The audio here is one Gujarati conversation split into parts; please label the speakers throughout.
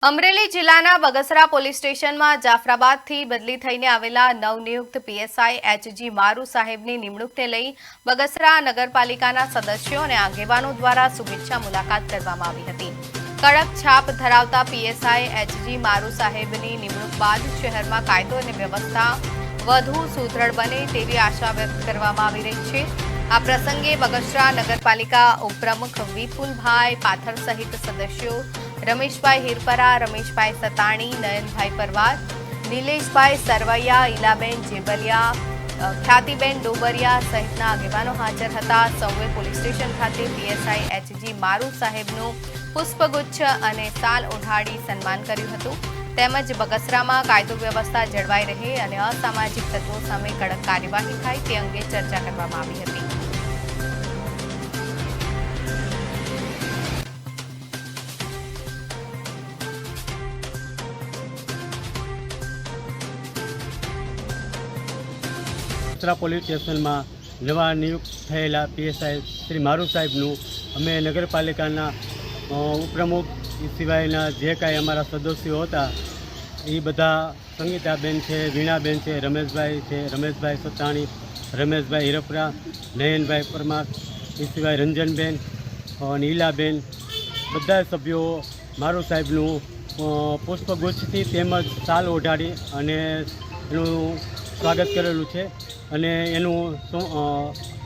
Speaker 1: અમરેલી જિલ્લાના બગસરા પોલીસ સ્ટેશનમાં જાફરાબાદથી બદલી થઈને આવેલા નવનિયુક્ત પીએસઆઈ એચજી મારુ સાહેબની નિમણૂકને લઈ બગસરા નગરપાલિકાના સદસ્યો અને આગેવાનો દ્વારા શુભેચ્છા મુલાકાત કરવામાં આવી હતી। કડક છાપ ધરાવતા પીએસઆઈ એચજી મારુ સાહેબની નિમણૂક બાદ શહેરમાં કાયદો અને વ્યવસ્થા વધુ સુદૃઢ બને તેવી આશા વ્યક્ત કરવામાં આવી રહી છે। આ પ્રસંગે બગસરા નગરપાલિકા ઉપપ્રમુખ વિપુલભાઈ પાથર સહિત સદસ્યો રમેશભાઈ હિરપરા, રમેશભાઈ સતાણી, નયનભાઈ પરવાર, નિલેશભાઈ સરવૈયા, ઈલાબેન જેબલિયા, ખ્યાતિબેન ડોબરિયા સહિતના આગેવાનો હાજર હતા। સૌએ પોલીસ સ્ટેશન ખાતે પીએસઆઈ એચજી મારુ સાહેબનું પુષ્પગુચ્છ અને શાલ ઓઢાડી સન્માન કર્યું હતું। તેમજ બગસરામાં કાયદો વ્યવસ્થા જળવાઈ રહે અને અસામાજિક તત્વો સામે કડક કાર્યવાહી થાય તે અંગે ચર્ચા કરવામાં આવી હતી।
Speaker 2: બગસરા પોલીસ સ્ટેશનમાં નવા નિયુક્ત થયેલા પીએસઆઈ શ્રી મારુ સાહેબનું અમે નગરપાલિકાના ઉપપ્રમુખ સિવાયના જે કાંઈ અમારા સદસ્યો હતા એ બધા સંગીતાબેન છે, વીણાબેન છે, રમેશભાઈ છે, રમેશભાઈ સતાણી, રમેશભાઈ હિરપરા, નયનભાઈ પરમાર, એ સિવાય રંજનબેન, નીલાબેન, બધા સભ્યો મારુ સાહેબનું પુષ્પગુચ્છથી તેમજ શાલ ઓઢાડી અને એનું સ્વાગત કરેલું છે અને એનું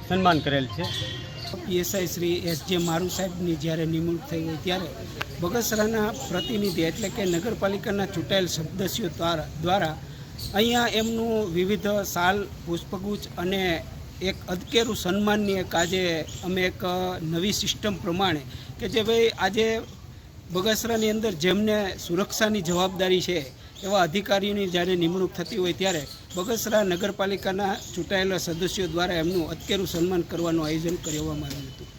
Speaker 2: સન્માન કરેલ છે।
Speaker 3: પીએસઆઈ શ્રી એચજી મારુ સાહેબની જ્યારે નિમણૂક થઈ હોય ત્યારે બગસરાના પ્રતિનિધિ એટલે કે નગરપાલિકાના ચૂંટાયેલ સદસ્યો દ્વારા અહીંયા એમનું વિવિધ શાલ, પુષ્પગુચ્છ અને એક અદકેરું સન્માનની એક આજે અમે એક નવી સિસ્ટમ પ્રમાણે કે જે ભાઈ આજે બગસરાની અંદર જેમને સુરક્ષાની જવાબદારી છે એવા અધિકારીઓની જ્યારે નિમણૂક થતી હોય ત્યારે બગસરા નગરપાલિકાના ચૂંટાયેલા સદસ્યો દ્વારા એમનું અદકેરું સન્માન કરવાનું આયોજન કરવામાં આવ્યું હતું।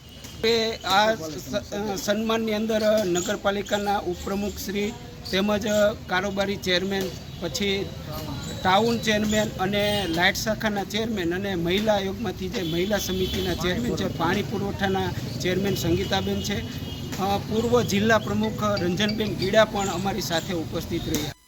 Speaker 3: આ સન્માનની અંદર નગરપાલિકાના ઉપપ્રમુખ શ્રી તેમજ કારોબારી ચેરમેન, પછી ટાઉન ચેરમેન અને લાઇટ શાખાના ચેરમેન અને મહિલા આયોગમાંથી જે મહિલા સમિતિના ચેરમેન છે, પાણી પુરવઠાના ચેરમેન સંગીતાબેન છે, પૂર્વ જિલ્લા પ્રમુખ રંજનબેન ગીડા પણ અમારી સાથે ઉપસ્થિત રહ્યા।